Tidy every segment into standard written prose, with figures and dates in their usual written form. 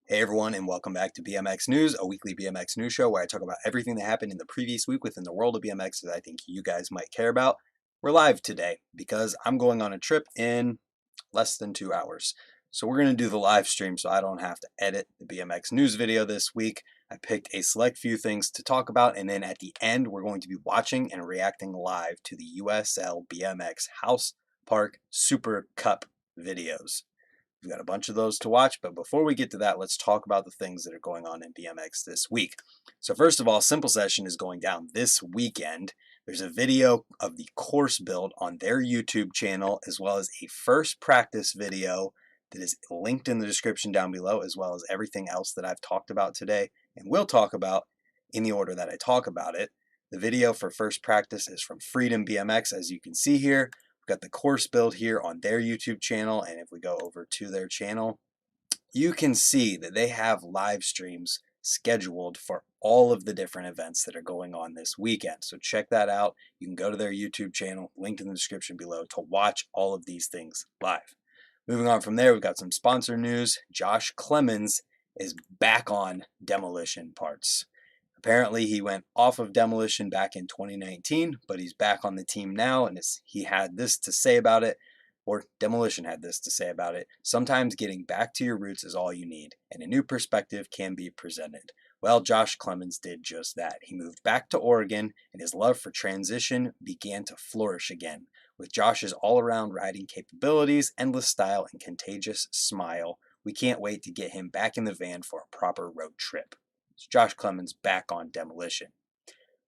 Hey everyone, and welcome back to BMX News, a weekly BMX news show where I talk about everything that happened in the previous week within the world of BMX that I think you guys might care about. We're live today because I'm going on a trip in less than 2 hours. So we're going to do the live stream so I don't have to edit the BMX news video this week. I picked a select few things to talk about, and then at the end we're going to be watching and reacting live to the USL BMX House Park Super Cup videos. We've got a bunch of those to watch, but before we get to that, let's talk about the things that are going on in BMX this week. So first of all, Simple Session is going down this weekend. There's a video of the course build on their YouTube channel, as well as a first practice video that is linked in the description down below, as well as everything else that I've talked about today and will talk about in the order that I talk about it. The video for first practice is from Freedom BMX, as you can see here. Got the course build here on their YouTube channel, and if we go over to their channel, you can see that they have live streams scheduled for all of the different events that are going on this weekend. So check that out. You can go to their YouTube channel, linked in the description below, to watch all of these things live. Moving on from there, we've got some sponsor news. Josh Clemens is back on demolition parts. Apparently, he went off of Demolition back in 2019, but he's back on the team now, and he had this to say about it, or Demolition had this to say about it. Sometimes getting back to your roots is all you need, and a new perspective can be presented. Well, Josh Clemens did just that. He moved back to Oregon, and his love for transition began to flourish again. With Josh's all-around riding capabilities, endless style, and contagious smile, we can't wait to get him back in the van for a proper road trip. It's Josh Clemens back on Demolition.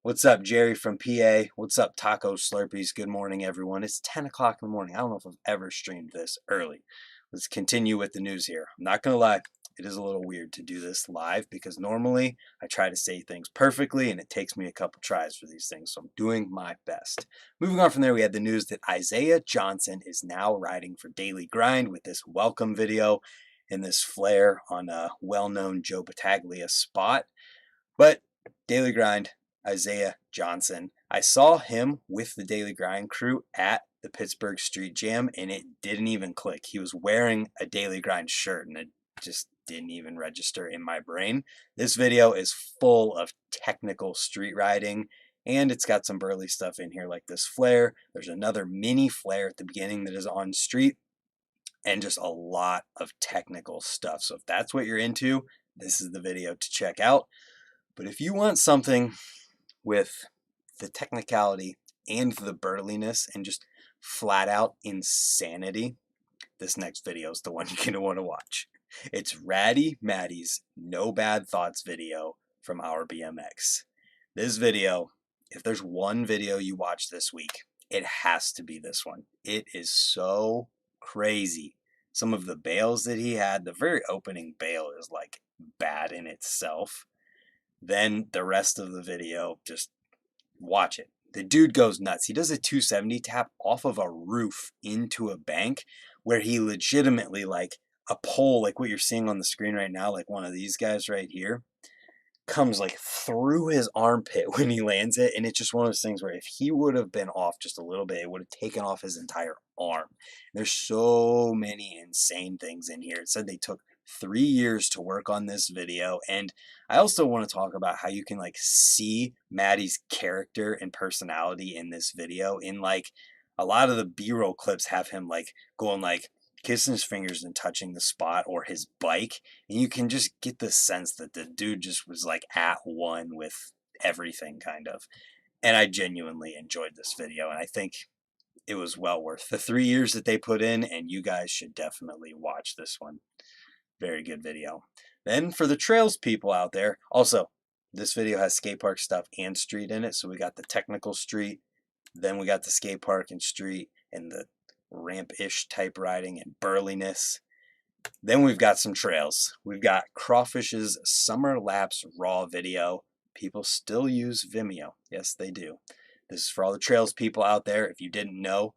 What's up, Jerry from PA? What's up, Taco Slurpees? Good morning, everyone. It's 10 o'clock in the morning. I don't know if I've ever streamed this early. Let's continue with the news here. I'm not going to lie. It is a little weird to do this live because normally I try to say things perfectly and it takes me a couple tries for these things, so I'm doing my best. Moving on from there, we had the news that Isaiah Johnson is now riding for Daily Grind with this welcome video in this flare on a well-known Joe Battaglia spot. But Daily Grind, Isaiah Johnson, I saw him with the Daily Grind crew at the Pittsburgh Street Jam, and it didn't even click. He was wearing a Daily Grind shirt, and it just didn't even register in my brain. This video is full of technical street riding, and it's got some burly stuff in here like this flare. There's another mini flare at the beginning that is on street, and just a lot of technical stuff. So if that's what you're into, this is the video to check out. But if you want something with the technicality and the burliness and just flat out insanity, this next video is the one you're going to want to watch. It's Ratty Maddie's No Bad Thoughts video from Our BMX. This video, if there's one video you watch this week, it has to be this one. It is so crazy. Some of the bails that he had, the very opening bail is like bad in itself. Then the rest of the video, just watch it. The dude goes nuts. He does a 270 tap off of a roof into a bank where he legitimately, like a pole, like what you're seeing on the screen right now, like one of these guys right here, comes like through his armpit when he lands it. And it's just one of those things where if he would have been off just a little bit, it would have taken off his entire arm. There's so many insane things in here. It said they took 3 years to work on this video. And I also want to talk about how you can like see Maddie's character and personality in this video. In like a lot of the B-roll clips have him like going like kissing his fingers and touching the spot or his bike, and you can just get the sense that the dude just was like at one with everything kind of. And I genuinely enjoyed this video, and I think it was well worth the 3 years that they put in, and you guys should definitely watch this one. Very good video. Then for the trails people out there, also this video has skate park stuff and street in it, so we got the technical street, then we got the skate park and street and the ramp-ish type riding and burliness. Then we've got some trails. We've got Crawfish's Summer Lapse Raw video. People still use Vimeo. Yes, they do. This is for all the trails people out there. If you didn't know,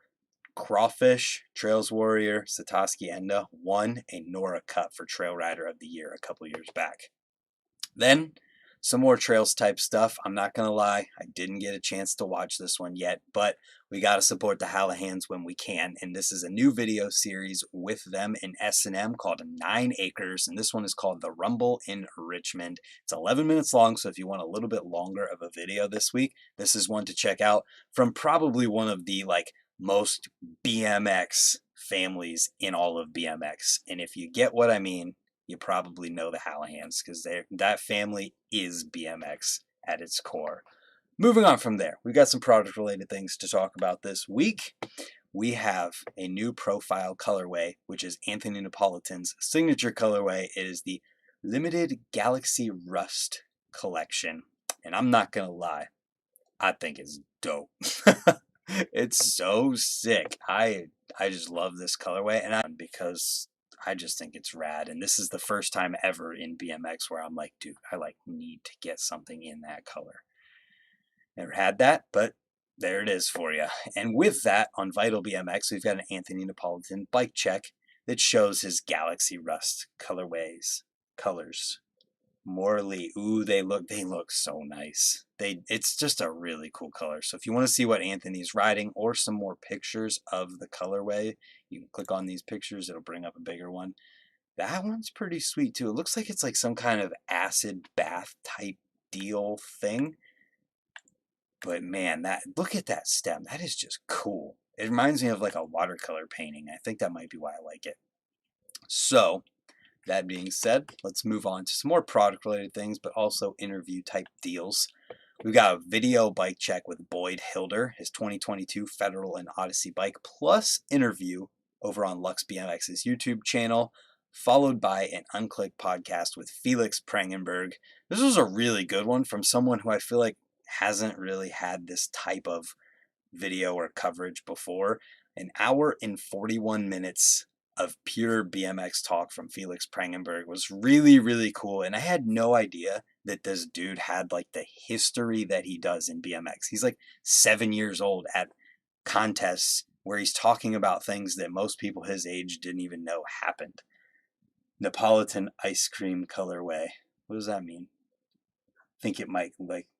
Crawfish, Trails Warrior, Satoshi Enda won a Nora Cup for Trail Rider of the Year a couple years back. Then some more trails type stuff. I'm not going to lie, I didn't get a chance to watch this one yet, but we got to support the Hallahans when we can. And this is a new video series with them in S&M called 9 Acres. And this one is called The Rumble in Richmond. It's 11 minutes long, so if you want a little bit longer of a video this week, this is one to check out from probably one of the most BMX families in all of BMX. And if you get what I mean, you probably know the Hallahans, because that family is BMX at its core. Moving on from there, we've got some product related things to talk about this week. We have a new profile colorway, which is Anthony Napolitan's signature colorway. It is the limited Galaxy Rust collection. And I'm not going to lie, I think it's dope. It's so sick. I just love this colorway, and because I just think it's rad. And this is the first time ever in BMX where I'm like, dude, I need to get something in that color. Never had that, but there it is for you. And with that, on Vital BMX, we've got an Anthony Napolitan bike check that shows his Galaxy Rust colors. Morley, ooh, they look so nice. It's just a really cool color. So if you want to see what Anthony's riding or some more pictures of the colorway, you can click on these pictures. It'll bring up a bigger one. That one's pretty sweet too. It looks like it's like some kind of acid bath type deal thing. But man, look at that stem. That is just cool. It reminds me of like a watercolor painting. I think that might be why I like it. So that being said, let's move on to some more product related things, but also interview type deals. We've got a video bike check with Boyd Hilder, his 2022 Federal and Odyssey bike, plus interview over on Lux BMX's YouTube channel, followed by an Unclicked podcast with Felix Prangenberg. This was a really good one from someone who I feel like hasn't really had this type of video or coverage before. An hour and 41 minutes of pure BMX talk from Felix Prangenberg was really, really cool. And I had no idea that this dude had like the history that he does in BMX. He's like 7 years old at contests where he's talking about things that most people his age didn't even know happened. Napolitan ice cream colorway. What does that mean? I think it might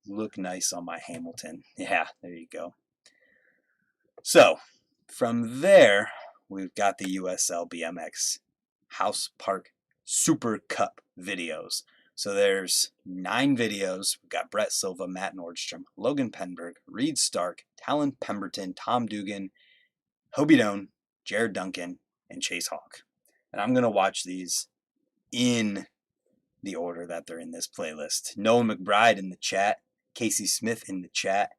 look nice on my Hamilton. Yeah, there you go. So from there, we've got the USL BMX House Park Super Cup videos. So there's 9 videos. We've got Brett Silva, Matt Nordstrom, Logan Penberg, Reed Stark, Talon Pemberton, Tom Dugan, Hobie Doan, Jared Duncan, and Chase Hawk. And I'm going to watch these in the order that they're in this playlist. Noah McBride in the chat, Casey Smith in the chat.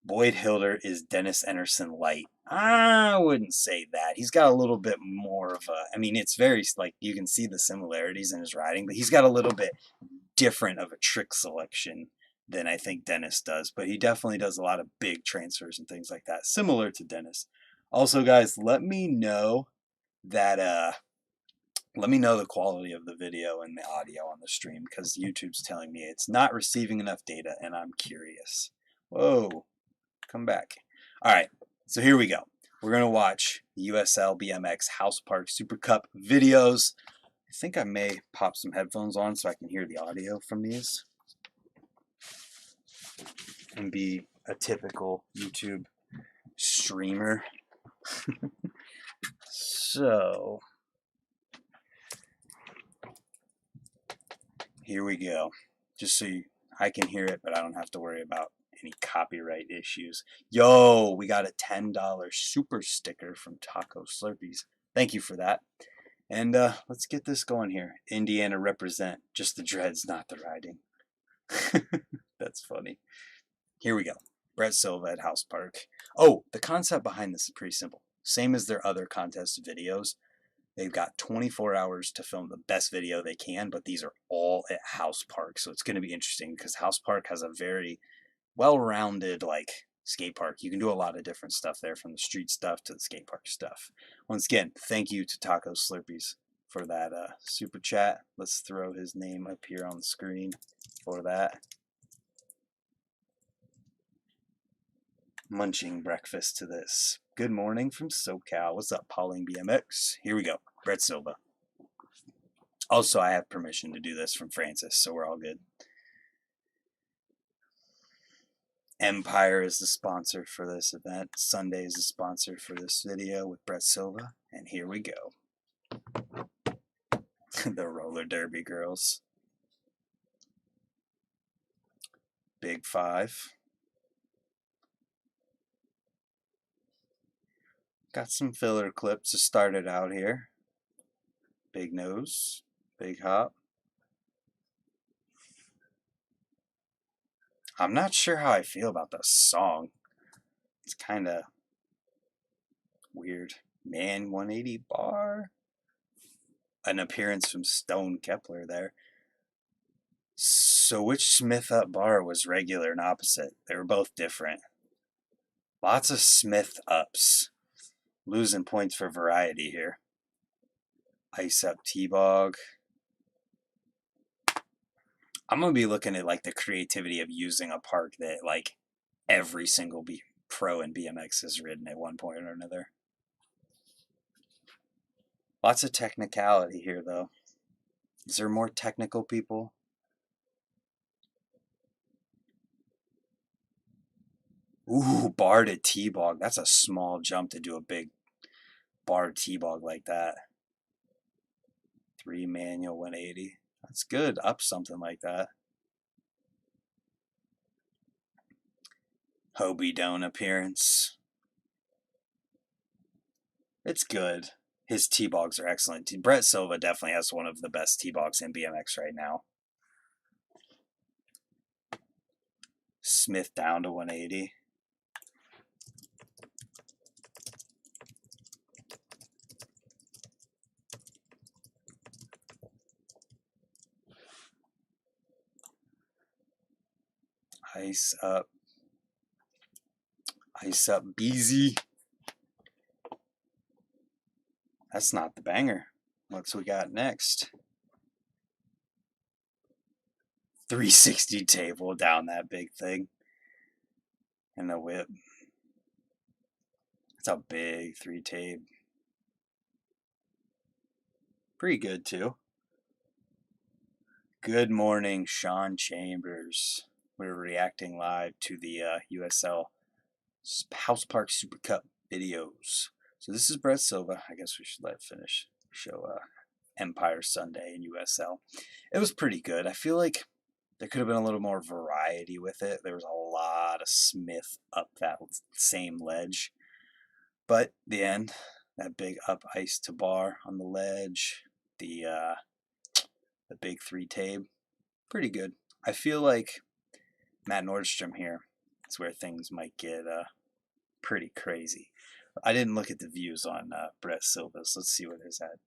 Boyd Hilder is Dennis Enerson light. I wouldn't say that. He's got a little bit more of a, I mean, it's very, you can see the similarities in his riding, but he's got a little bit different of a trick selection than I think Dennis does. But he definitely does a lot of big transfers and things like that, similar to Dennis. Also, guys, let me know the quality of the video and the audio on the stream, because YouTube's telling me it's not receiving enough data, and I'm curious. Whoa. Come back. All right, so here we go. We're going to watch the USL BMX House Park Super Cup videos. I think I may pop some headphones on so I can hear the audio from these and be a typical YouTube streamer. So here we go. Just so I can hear it, but I don't have to worry about any copyright issues. Yo, we got a $10 super sticker from Taco Slurpees. Thank you for that. And let's get this going here. Indiana represent. Just the dreads, not the riding. That's funny. Here we go. Brett Silva at House Park. Oh, the concept behind this is pretty simple. Same as their other contest videos. They've got 24 hours to film the best video they can, but these are all at House Park. So it's going to be interesting because House Park has a very well-rounded skate park. You can do a lot of different stuff there, from the street stuff to the skate park stuff. Once again, thank you to Taco Slurpees for that super chat. Let's throw his name up here on the screen for that. Munching breakfast to this. Good morning from SoCal. What's up, Pauling BMX? Here we go. Brett Silva. Also, I have permission to do this from Francis, so we're all good. Empire is the sponsor for this event. Sunday is the sponsor for this video with Brett Silva. And here we go. The roller derby girls. Big five. Got some filler clips to start it out here. Big nose, big hop. I'm not sure how I feel about the song. It's kind of weird. Man 180 bar. An appearance from Stone Kepler there. So which Smith up bar was regular and opposite? They were both different. Lots of Smith ups. Losing points for variety here. Ice up T-Bog. I'm going to be looking at like the creativity of using a park that like every single pro in BMX has ridden at one point or another. Lots of technicality here though. Is there more technical people? Ooh, bar to T-Bog. That's a small jump to do a big bar T-Bog like that. 3 manual 180. That's good. Up something like that. Hobie Doan appearance. It's good. His T-Bogs are excellent. Brett Silva definitely has one of the best T-Bogs in BMX right now. Smith down to 180. Ice up. Ice up Beezy. That's not the banger. What's we got next? 360 table down that big thing. And the whip. It's a big 3 tape. Pretty good too. Good morning, Sean Chambers. We're reacting live to the USL House Park Super Cup videos. So this is Brett Silva. I guess we should let it finish. Show Empire Sunday in USL. It was pretty good. I feel like there could have been a little more variety with it. There was a lot of Smith up that same ledge. But the end, that big up ice to bar on the ledge, the big 3 tape, pretty good. I feel like Matt Nordstrom here is where things might get pretty crazy. I didn't look at the views on Brett Silva's. Let's see what it's at.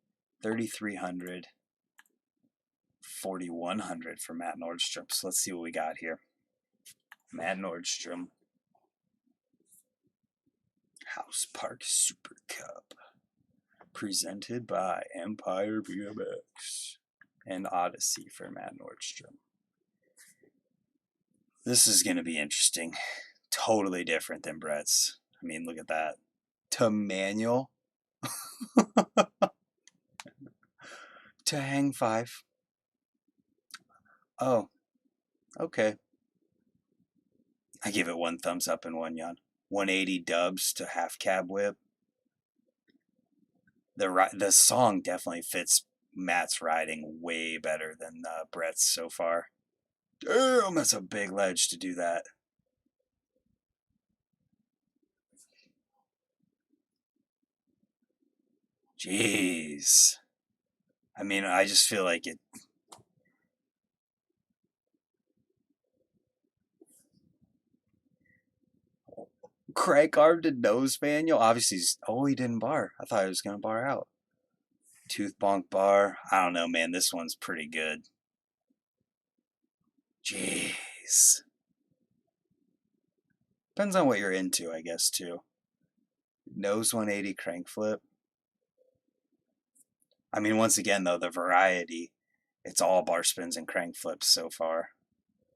3,300, 4,100 for Matt Nordstrom. So let's see what we got here. Matt Nordstrom. House Park Super Cup. Presented by Empire BMX and Odyssey for Matt Nordstrom. This is going to be interesting. Totally different than Brett's. I mean, look at that. To manual. To hang 5. Oh, okay. I give it 1 thumbs up and 1 yawn. 180 dubs to half cab whip. The song definitely fits Matt's riding way better than Brett's so far. Damn, that's a big ledge to do that. Jeez. I mean, I just feel like it. Crank arm to nose manual. Obviously, he didn't bar. I thought he was going to bar out. Tooth bonk bar. I don't know, man. This one's pretty good. Jeez. Depends on what you're into, I guess, too. Nose 180 crank flip. I mean, once again, though, the variety, it's all bar spins and crank flips so far.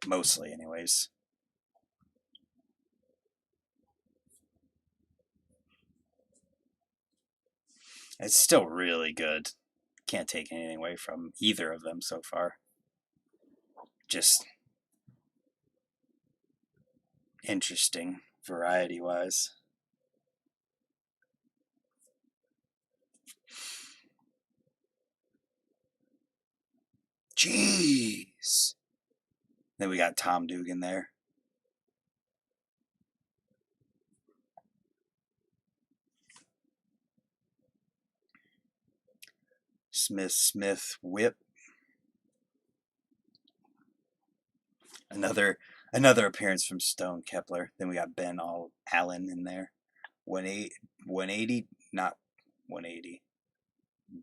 Mostly, anyways. It's still really good. Can't take anything away from either of them so far. Just interesting, variety-wise. Jeez. Then we got Tom Dugan there. Smith whip. Another appearance from Stone Kepler. Then we got Ben Allen in there. 180, not 180.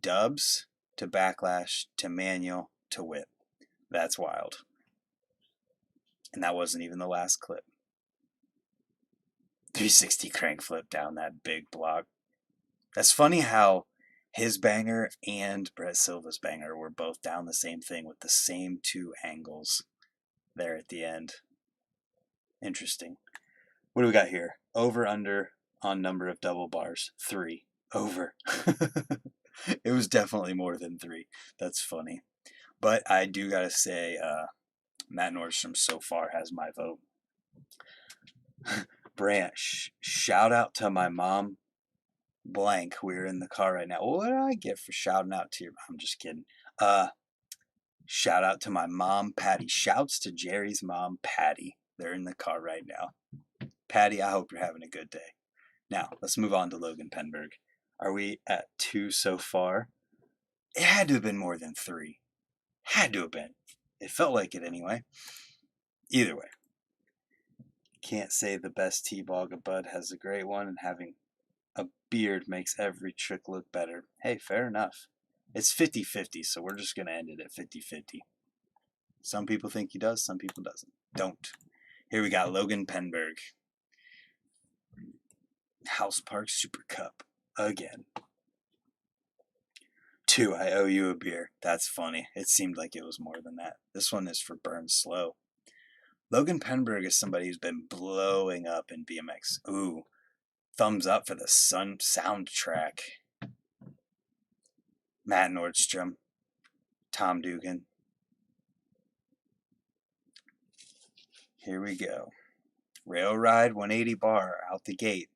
Dubs to backlash to manual to whip. That's wild. And that wasn't even the last clip. 360 crank flip down that big block. That's funny how his banger and Brett Silva's banger were both down the same thing with the same two angles there at the end. Interesting. What do we got here? Over, under on number of double bars. 3. Over. It was definitely more than 3. That's funny. But I do got to say, Matt Nordstrom so far has my vote. Branch, shout out to my mom, blank. We're in the car right now. What do I get for shouting out to your mom? I'm just kidding. Shout out to my mom, Patty. Shouts to Jerry's mom, Patty. They're in the car right now. Patty, I hope you're having a good day. Now, let's move on to Logan Penberg. Are we at 2 so far? It had to have been more than 3. Had to have been. It felt like it anyway. Either way. Can't say the best T-Bog of Bud has a great one, and having a beard makes every trick look better. Hey, fair enough. It's 50-50, so we're just going to end it at 50-50. Some people think he does, some people don't. Here we got Logan Penberg. House Park Super Cup. Again. 2, I owe you a beer. That's funny. It seemed like it was more than that. This one is for Burn Slow. Logan Penberg is somebody who's been blowing up in BMX. Ooh. Thumbs up for the soundtrack. Matt Nordstrom. Tom Dugan. Here we go. Rail Ride 180 bar out the gate.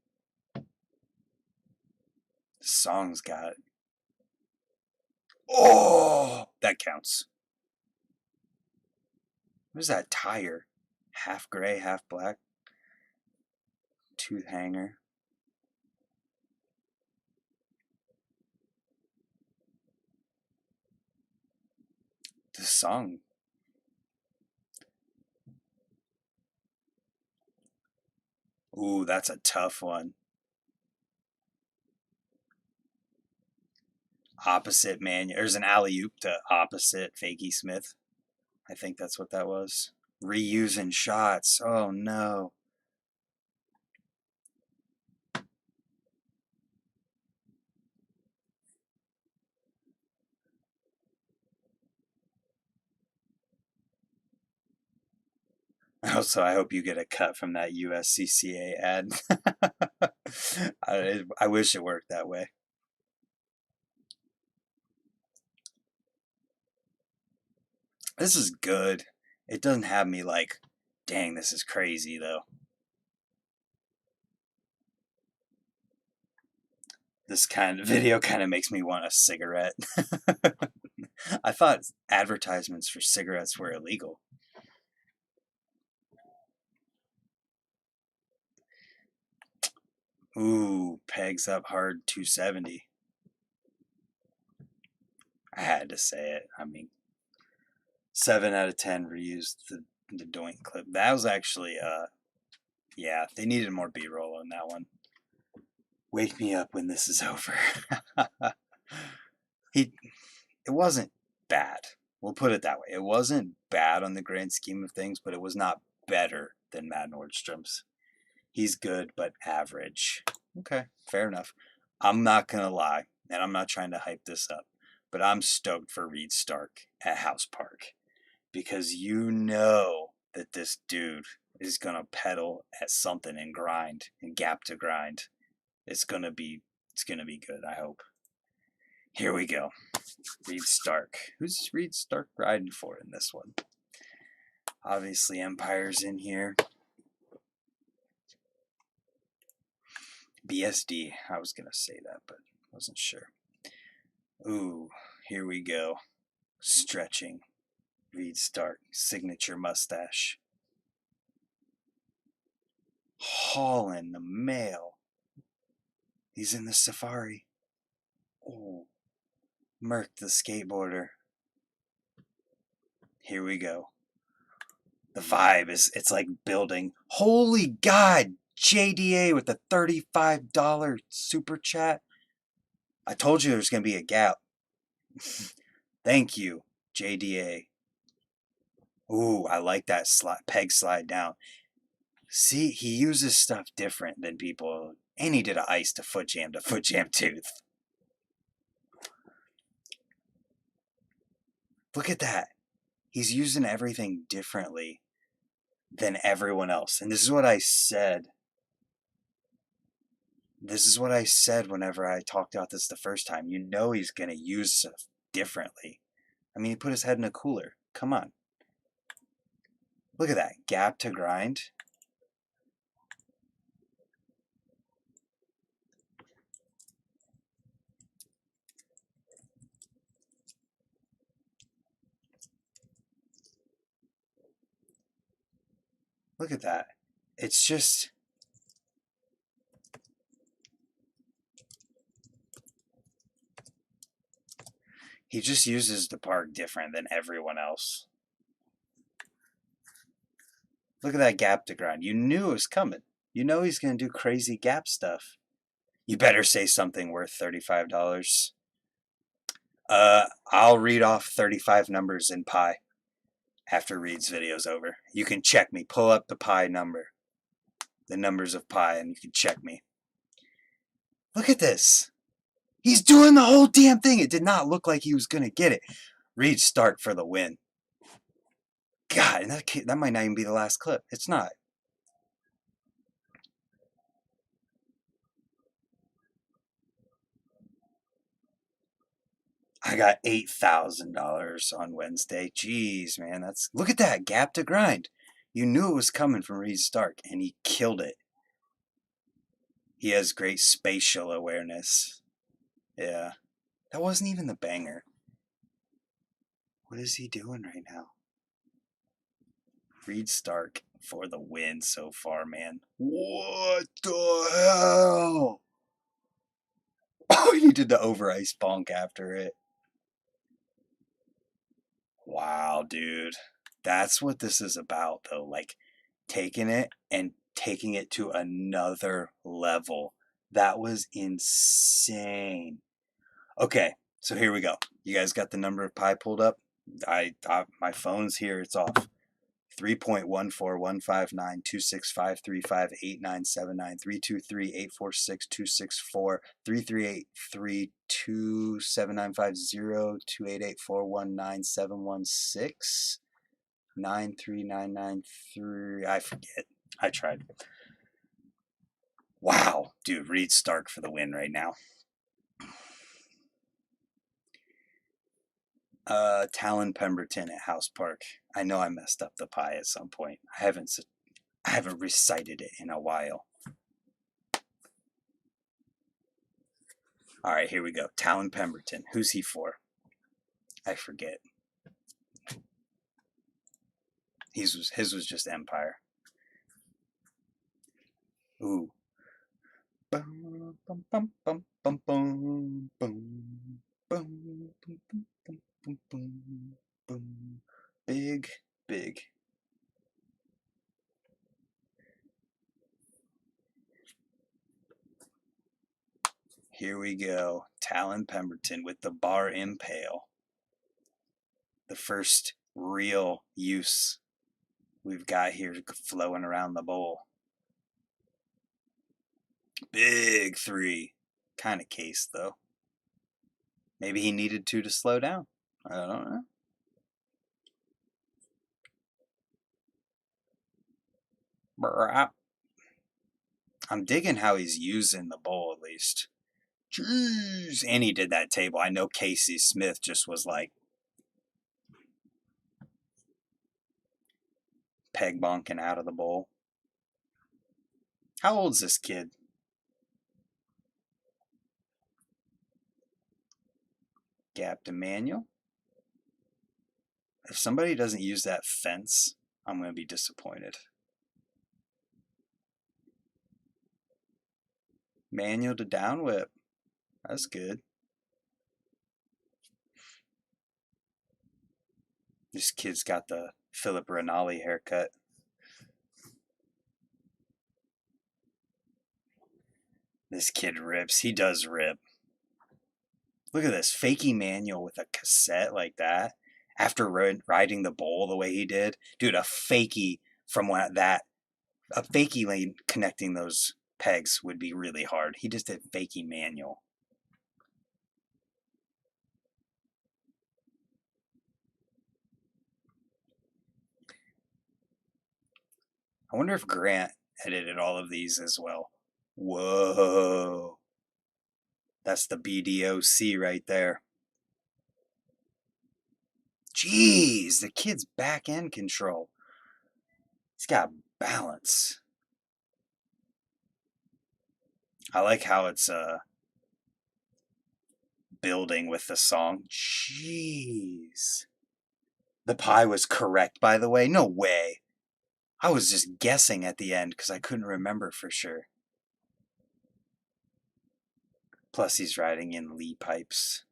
The song's got... Oh! That counts. What is that tire? Half gray, half black. Tooth hanger. The song. Ooh, that's a tough one. Opposite manual. There's an alley-oop to opposite Fakey Smith. I think that's what that was. Reusing shots. Oh, no. Also, I hope you get a cut from that USCCA ad. I wish it worked that way. This is good. It doesn't have me like, dang, this is crazy, though. This kind of video kind of makes me want a cigarette. I thought advertisements for cigarettes were illegal. Ooh, pegs up hard 270. I had to say it. I mean, 7 out of 10 reused the doink clip. That was actually, yeah, they needed more B-roll on that one. Wake me up when this is over. It wasn't bad. We'll put it that way. It wasn't bad on the grand scheme of things, but it was not better than Matt Nordstrom's. He's good, but average. Okay, fair enough. I'm not going to lie, and I'm not trying to hype this up, but I'm stoked for Reed Stark at House Park because you know that this dude is going to pedal at something and grind and gap to grind. It's going to be good, I hope. Here we go. Reed Stark. Who's Reed Stark riding for in this one? Obviously Empire's in here. BSD. I was going to say that, but wasn't sure. Ooh, here we go. Stretching. Reed Stark. Signature mustache. Hauling the mail. He's in the safari. Oh, Merc the skateboarder. Here we go. The vibe it's like building. Holy God! JDA with the $35 super chat. I told you there's going to be a gap. Thank you, JDA. Ooh, I like that peg slide down. See, he uses stuff different than people. And he did an ice to foot jam tooth. Look at that. He's using everything differently than everyone else. And this is what I said. This is what I said whenever I talked about this the first time. You know he's going to use stuff differently. I mean, he put his head in a cooler. Come on. Look at that. Gap to grind. Look at that. It's just... He just uses the park different than everyone else. Look at that gap to grind. You knew it was coming. You know he's going to do crazy gap stuff. You better say something worth $35. I'll read off 35 numbers in pi after Reed's video's over. You can check me. Pull up the pi number. The numbers of pi, and you can check me. Look at this. He's doing the whole damn thing. It did not look like he was going to get it. Reed Stark for the win. God, and that might not even be the last clip. It's not. I got $8,000 on Wednesday. Jeez, man, look at that gap to grind. You knew it was coming from Reed Stark, and he killed it. He has great spatial awareness. Yeah, that wasn't even the banger. What is he doing right now? Reed Stark for the win so far, man. What the hell? Oh, he did the over ice bonk after it. Wow, dude. That's what this is about, though. Like, taking it and taking it to another level. That was insane. Okay, so here we go. You guys got the number of pi pulled up? My phone's here. It's off. 3.141592653589799322384693993993. I forget. I tried. Wow, dude, Reed Stark for the win right now. Talon Pemberton at House Park. I know I messed up the pi at some point. I haven't recited it in a while. All right, here we go. Talon Pemberton. Who's he for? I forget. His was just Empire. Ooh. Bum, bum, bum, bum, bum, bum, bum, bum, bum, bum, bum. Big, big. Here we go. Talon Pemberton with the bar impale. The first real use we've got here flowing around the bowl. Big three. Kind of case, though. Maybe he needed to slow down. I don't know. I'm digging how he's using the bowl, at least. Jeez. And he did that table. I know Casey Smith just was like peg bonking out of the bowl. How old's this kid? Gap to manual. If somebody doesn't use that fence, I'm going to be disappointed. Manual to down whip. That's good. This kid's got the Philip Rinaldi haircut. This kid rips. He does rip. Look at this. Fakey manual with a cassette like that. After riding the bowl the way he did. Dude, a fakey from that. A fakey lane connecting those pegs would be really hard. He just did fakey manual. I wonder if Grant edited all of these as well. Whoa. That's the BDOC right there. Jeez, the kid's back end control. He's got balance. I like how it's building with the song. Jeez. The pie was correct, by the way. No way. I was just guessing at the end because I couldn't remember for sure. Plus, he's riding in Lee pipes.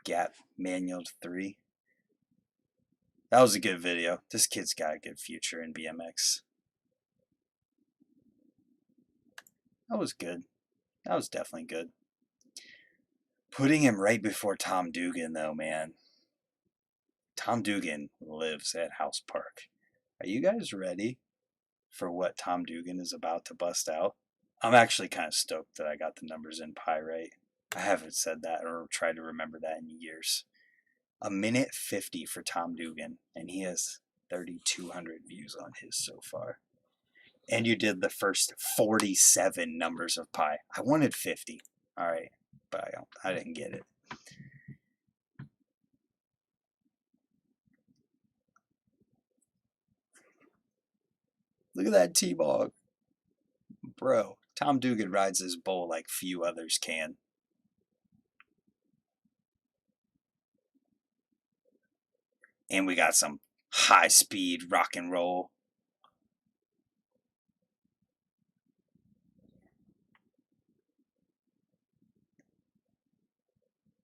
Gap manual 3. That was a good video. This kid's got a good future in BMX. That was good. That was definitely good. Putting him right before Tom Dugan, though, man. Tom Dugan lives at House Park. Are you guys ready for what Tom Dugan is about to bust out? I'm actually kind of stoked that I got the numbers in pi right. I haven't said that or tried to remember that in years. 1:50 for Tom Dugan, and he has 3,200 views on his so far. And you did the first 47 numbers of pi. I wanted 50. All right, but I didn't get it. Look at that T-Bog. Bro, Tom Dugan rides his bull like few others can. And we got some high-speed rock and roll.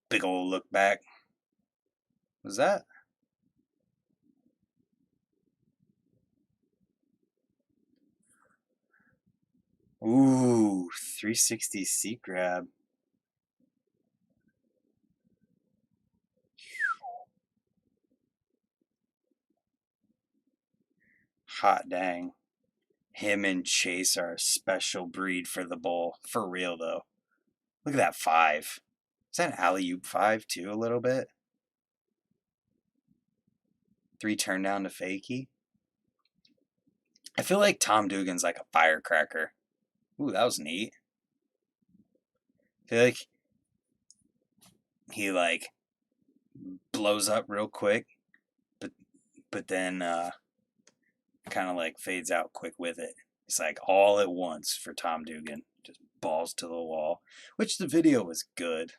Big old look back. Was that? Ooh, 360 seat grab. Hot dang. Him and Chase are a special breed for the bull. For real, though. Look at that 5. Is that an alley-oop 5, too, a little bit? 3 turn down to fakie. I feel like Tom Dugan's like a firecracker. Ooh, that was neat. I feel like he blows up real quick, but then kind of like fades out quick with it. It's like all at once for Tom Dugan, just balls to the wall. Which the video was good,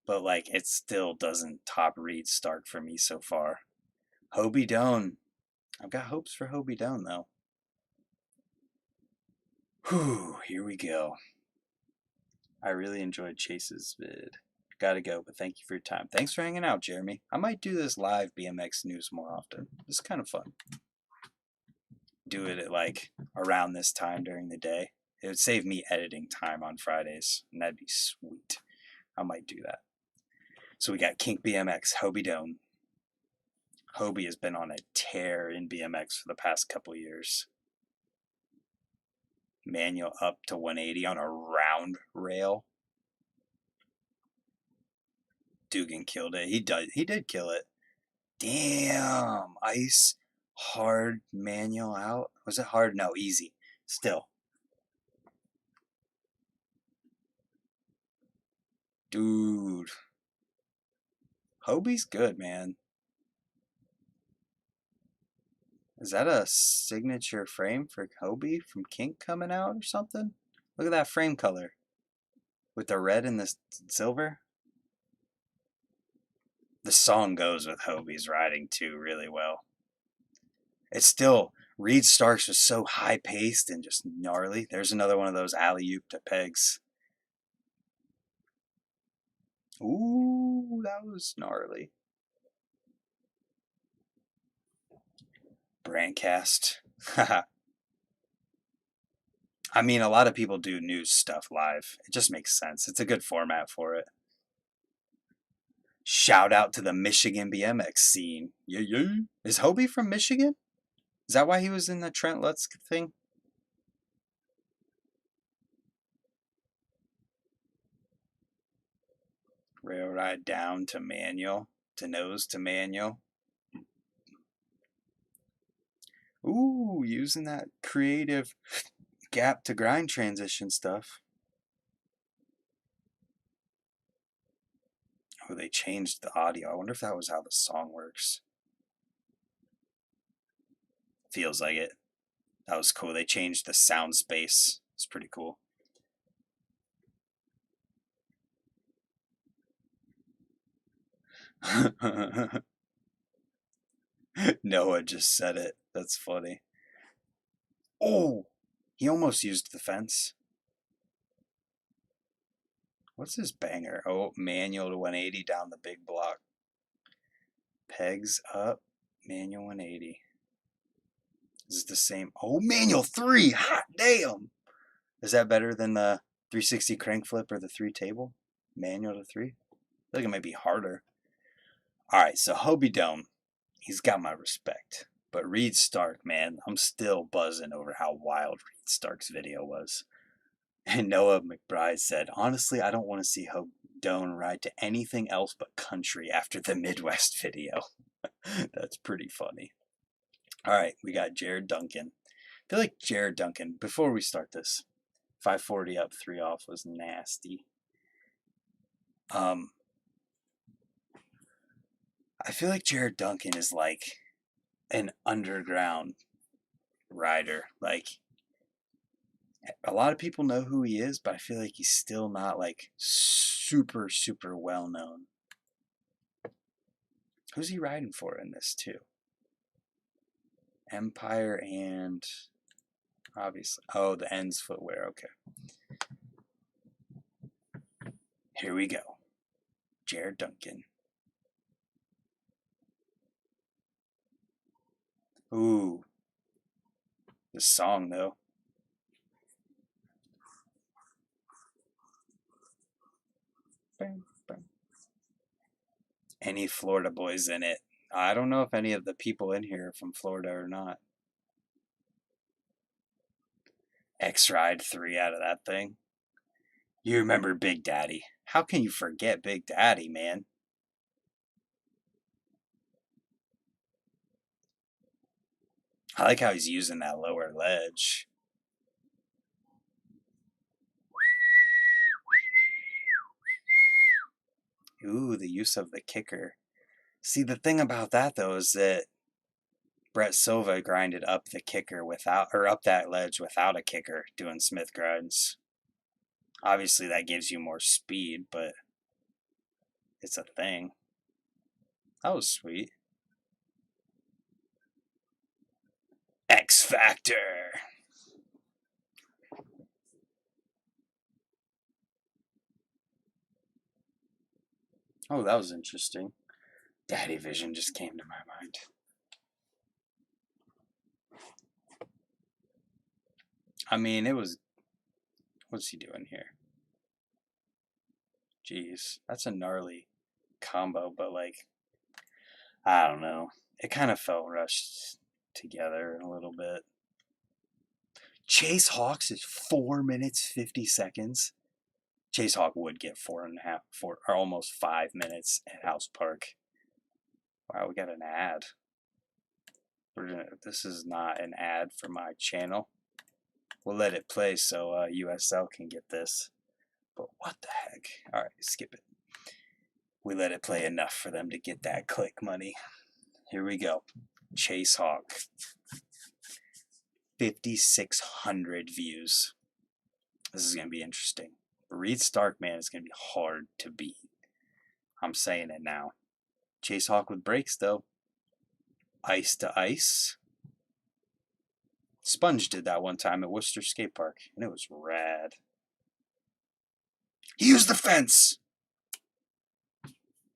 but like it still doesn't top Reed Stark for me so far. Hobie Doan, I've got hopes for Hobie Doan though. Whew, here we go. I really enjoyed Chase's vid. Gotta go, but thank you for your time. Thanks for hanging out, Jeremy. I might do this live BMX news more often. It's kind of fun. Do it at like around this time during the day. It would save me editing time on Fridays, and that'd be sweet. I might do that. So we got Kink BMX, Hobie Doan. Hobie has been on a tear in BMX for the past couple years. Manual up to 180 on a round rail. Dugan killed it. He did kill it. Damn. Ice hard manual out. Was it hard? No, easy. Still. Dude. Hobie's good, man. Is that a signature frame for Hobie from Kink coming out or something? Look at that frame color. With the red and the silver. The song goes with Hobie's riding too really well. It's still, Reed Starks was so high paced and just gnarly. There's another one of those alley oop to pegs. Ooh, that was gnarly. Brandcast. I mean, a lot of people do news stuff live. It just makes sense. It's a good format for it. Shout out to the Michigan BMX scene. Yeah, yeah. Is Hobie from Michigan? Is that why he was in the Trent Lutz thing? Rail ride down to manual, to nose to manual. Ooh, using that creative gap to grind transition stuff. Oh, they changed the audio. I wonder if that was how the song works. Feels like it. That was cool. They changed the sound space. It's pretty cool. Noah just said it. That's funny. Oh, he almost used the fence. What's his banger? Oh, manual to 180 down the big block. Pegs up, manual 180. Is it the same? Oh, manual 3. Hot damn. Is that better than the 360 crank flip or the 3 table? Manual to 3? I feel like it might be harder. All right, so Hobie Dome, he's got my respect. But Reed Stark, man, I'm still buzzing over how wild Reed Stark's video was. And Noah McBride said, honestly, I don't want to see Hobie Dome ride to anything else but country after the Midwest video. That's pretty funny. All right, we got Jared Duncan. I feel like Jared Duncan, before we start this, 540 up, 3 off was nasty. I feel like Jared Duncan is like an underground rider. Like, a lot of people know who he is, but I feel like he's still not like super, super well known. Who's he riding for in this too? Empire and obviously, oh, the ends footwear. Okay. Here we go. Jared Duncan. Ooh. This song though. Any Florida boys in it? I don't know if any of the people in here are from Florida or not. X-Ride 3 out of that thing. You remember Big Daddy. How can you forget Big Daddy, man? I like how he's using that lower ledge. Ooh, the use of the kicker. See, the thing about that though is that Brett Silva grinded up the kicker without, or up that ledge without a kicker doing Smith grinds. Obviously, that gives you more speed, but it's a thing. That was sweet. X Factor. Oh, that was interesting. Daddy Vision just came to my mind. I mean, it was. What's he doing here? Jeez, that's a gnarly combo, but like, I don't know. It kind of felt rushed together a little bit. Chase Hawks is 4 minutes 50 seconds. Chase Hawk would get 4.5, or almost 5 minutes at House Park. Wow, we got an ad. This is not an ad for my channel. We'll let it play so USL can get this. But what the heck? All right, skip it. We let it play enough for them to get that click money. Here we go. Chase Hawk. 5,600 views. This is going to be interesting. Reed Stark, man, is going to be hard to beat. I'm saying it now. Chase Hawk with brakes, though. Ice to ice. Sponge did that one time at Worcester Skate Park, and it was rad. He used the fence!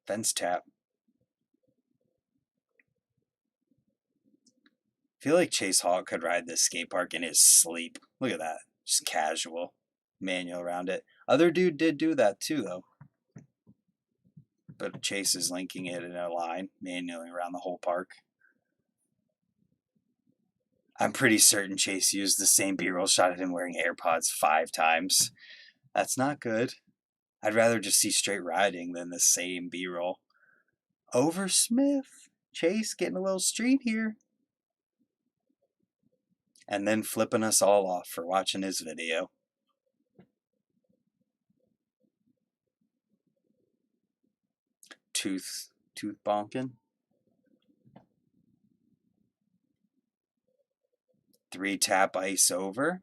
Fence tap. I feel like Chase Hawk could ride this skate park in his sleep. Look at that. Just casual. Manual around it. Other dude did do that too, though. But Chase is linking it in a line, manually around the whole park. I'm pretty certain Chase used the same B-roll shot of him wearing AirPods 5 times. That's not good. I'd rather just see straight riding than the same B-roll. Over Smith. Chase getting a little street here. And then flipping us all off for watching his video. Tooth bonking. 3 tap ice over.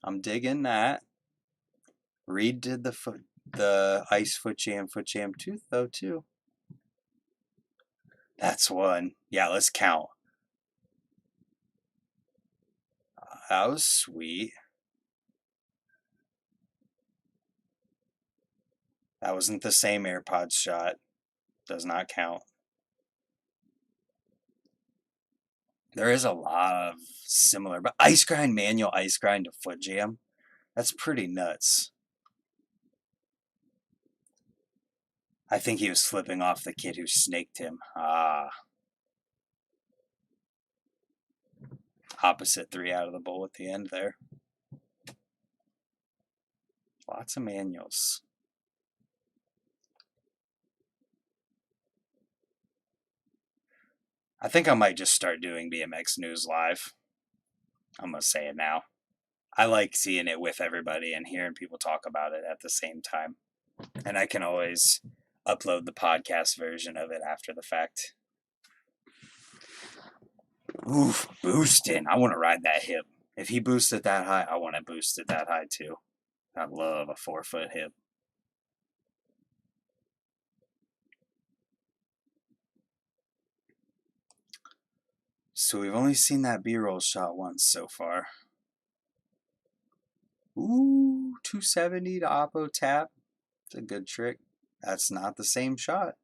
I'm digging that. Reed did the ice foot jam tooth though too. That's one. Yeah, let's count. That was sweet. That wasn't the same AirPods shot. Does not count. There is a lot of similar, but ice grind, manual ice grind to foot jam. That's pretty nuts. I think he was flipping off the kid who snaked him. Opposite 3 out of the bowl at the end there. Lots of manuals. I think I might just start doing BMX news live. I'm going to say it now. I like seeing it with everybody and hearing people talk about it at the same time. And I can always upload the podcast version of it after the fact. Oof, boosting. I want to ride that hip. If he boosted that high, I want to boost it that high too. I love a 4-foot hip. So we've only seen that B-roll shot once so far. Ooh, 270 to oppo tap. It's a good trick. That's not the same shot.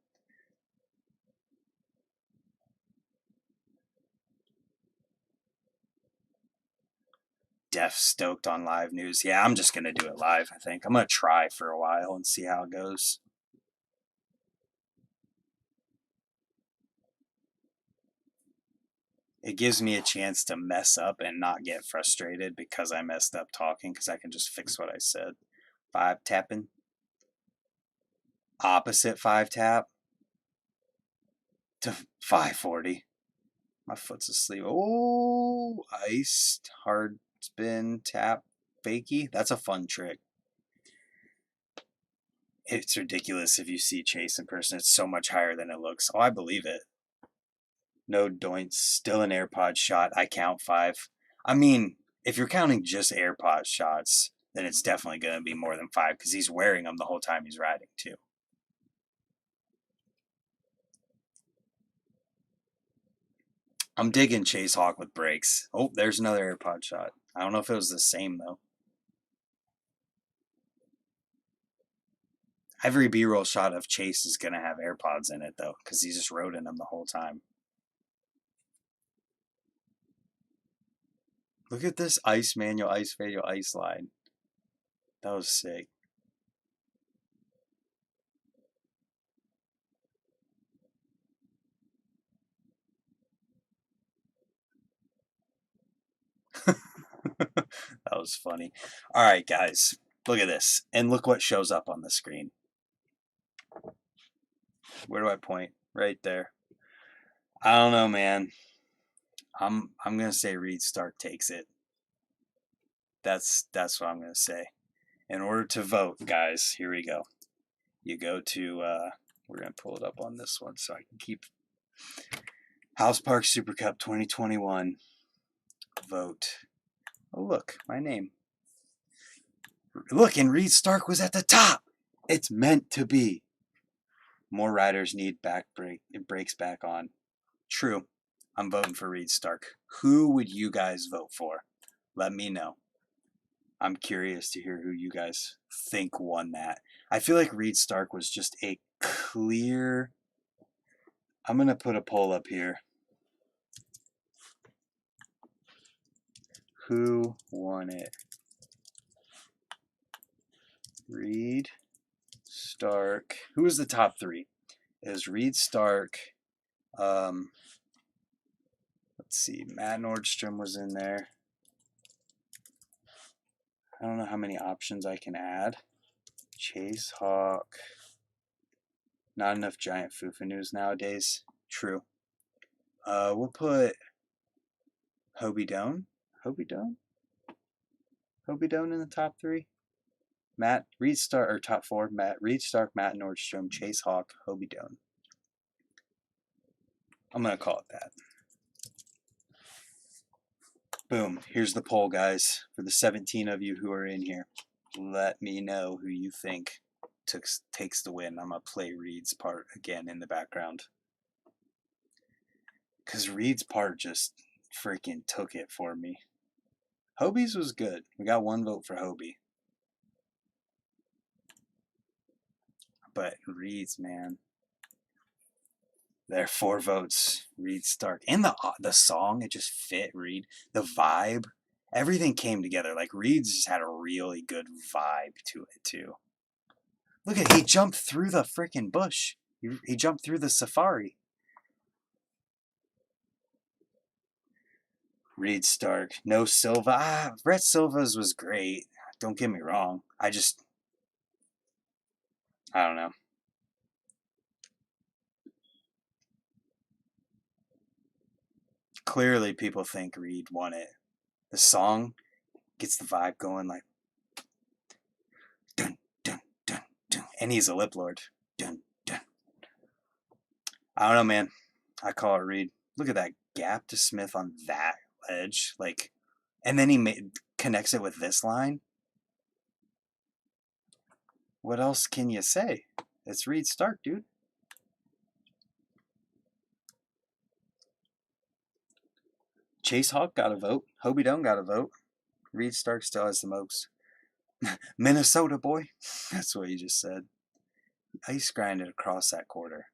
Def stoked on live news. Yeah, I'm just going to do it live, I think. I'm going to try for a while and see how it goes. It gives me a chance to mess up and not get frustrated because I messed up talking, because I can just fix what I said. 5 tapping. Opposite 5 tap to 540. My foot's asleep. Oh, iced, hard spin, tap, fakie. That's a fun trick. It's ridiculous if you see Chase in person. It's so much higher than it looks. Oh, I believe it. No doints. Still an AirPod shot. I count 5. I mean, if you're counting just AirPod shots, then it's definitely going to be more than 5 because he's wearing them the whole time he's riding too. I'm digging Chase Hawk with brakes. Oh, there's another AirPod shot. I don't know if it was the same though. Every B-roll shot of Chase is going to have AirPods in it though because he just rode in them the whole time. Look at this ice manual, ice facial, ice line. That was sick. That was funny. All right, guys, look at this. And look what shows up on the screen. Where do I point? Right there. I don't know, man. I'm going to say Reed Stark takes it. That's what I'm going to say. In order to vote, guys, here we go. You go to, we're going to pull it up on this one so I can keep House Park Super Cup 2021. Vote. Oh, look, my name. Look, and Reed Stark was at the top. It's meant to be. More riders need brakes back on. True. I'm voting for Reed Stark. Who would you guys vote for? Let me know. I'm curious to hear who you guys think won that. I feel like Reed Stark was just a clear... I'm going to put a poll up here. Who won it? Reed Stark. Who was the top three? It was Reed Stark. Let's see. Matt Nordstrom was in there. I don't know how many options I can add. Chase Hawk. Not enough giant Fufanoos nowadays. True. We'll put Hobie Doan. Hobie Doan in the top three. Matt Reed Stark, or top four. Reed Stark, Matt Nordstrom, Chase Hawk, Hobie Doan. I'm gonna call it that. Boom. Here's the poll, guys. For the 17 of you who are in here, let me know who you think takes the win. I'm gonna play Reed's part again in the background, because Reed's part just freaking took it for me. Hobie's was good. We got one vote for Hobie. But Reed's, man. There are 4 votes. Reed Stark. And the song, it just fit Reed. The vibe. Everything came together. Like, Reed's just had a really good vibe to it, too. Look at, he jumped through the freaking bush. He jumped through the safari. Reed Stark. No Silva. Brett Silva's was great. Don't get me wrong. I don't know. Clearly, people think Reed won it. The song gets the vibe going, like, dun, dun, dun, dun. And he's a lip lord. Dun, dun. I don't know, man. I call it Reed. Look at that gap to Smith on that ledge. Like, and then he connects it with this line. What else can you say? It's Reed Stark, dude. Chase Hawk got a vote. Hobie Doan got a vote. Reed Stark still has the most. Minnesota boy. That's what he just said. Ice grinded across that quarter.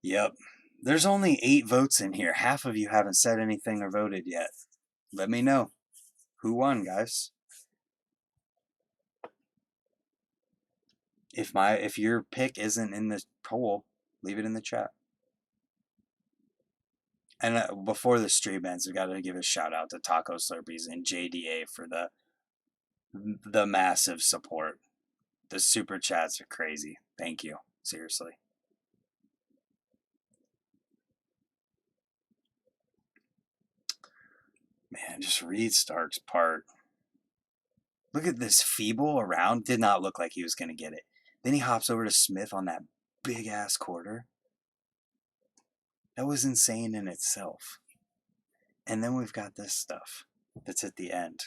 Yep. There's only 8 votes in here. Half of you haven't said anything or voted yet. Let me know. Who won, guys? If your pick isn't in the poll, leave it in the chat. And before the stream ends, we got to give a shout out to Taco Slurpees and JDA for the massive support. The super chats are crazy. Thank you. Seriously. Man, just Reed Stark's part. Look at this feeble around. Did not look like he was going to get it. Then he hops over to Smith on that big-ass quarter. That was insane in itself. And then we've got this stuff that's at the end.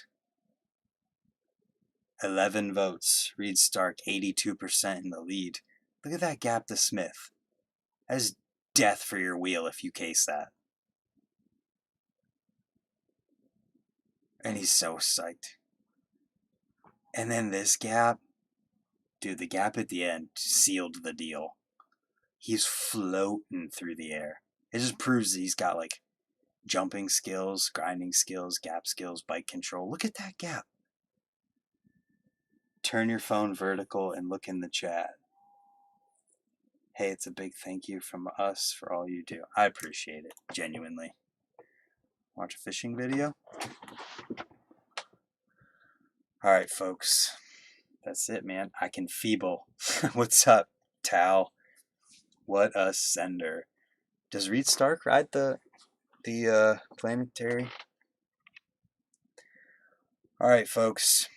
11 votes. Reed Stark, 82% in the lead. Look at that gap to Smith. That is death for your wheel if you case that. And he's so psyched. And then this gap. Dude, the gap at the end sealed the deal. He's floating through the air. It just proves that he's got, like, jumping skills, grinding skills, gap skills, bike control. Look at that gap. Turn your phone vertical and look in the chat. Hey, it's a big thank you from us for all you do. I appreciate it, genuinely. Watch a fishing video? Alright, folks. That's it, man. I can feeble. What's up, Tal? What a sender. Does Reed Stark ride the planetary? Alright, folks.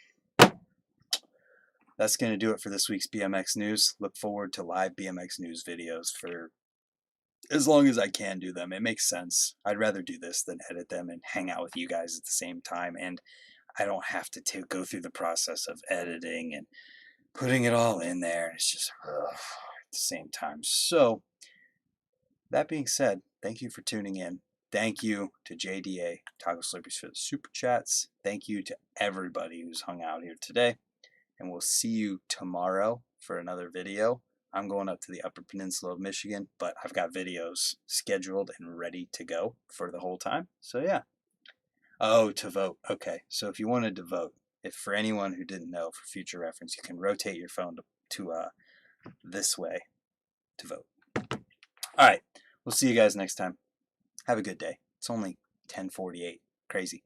That's going to do it for this week's BMX News. Look forward to live BMX News videos for as long as I can do them. It makes sense. I'd rather do this than edit them and hang out with you guys at the same time. And I don't have to go through the process of editing and putting it all in there. It's just at the same time. So that being said, thank you for tuning in. Thank you to JDA Taco Slurpees for the super chats. Thank you to everybody who's hung out here today. And we'll see you tomorrow for another video. I'm going up to the Upper Peninsula of Michigan, but I've got videos scheduled and ready to go for the whole time. So yeah. Oh, to vote. Okay. So if you wanted to vote, if for anyone who didn't know, for future reference, you can rotate your phone to this way to vote. All right. We'll see you guys next time. Have a good day. It's only 10:48. Crazy.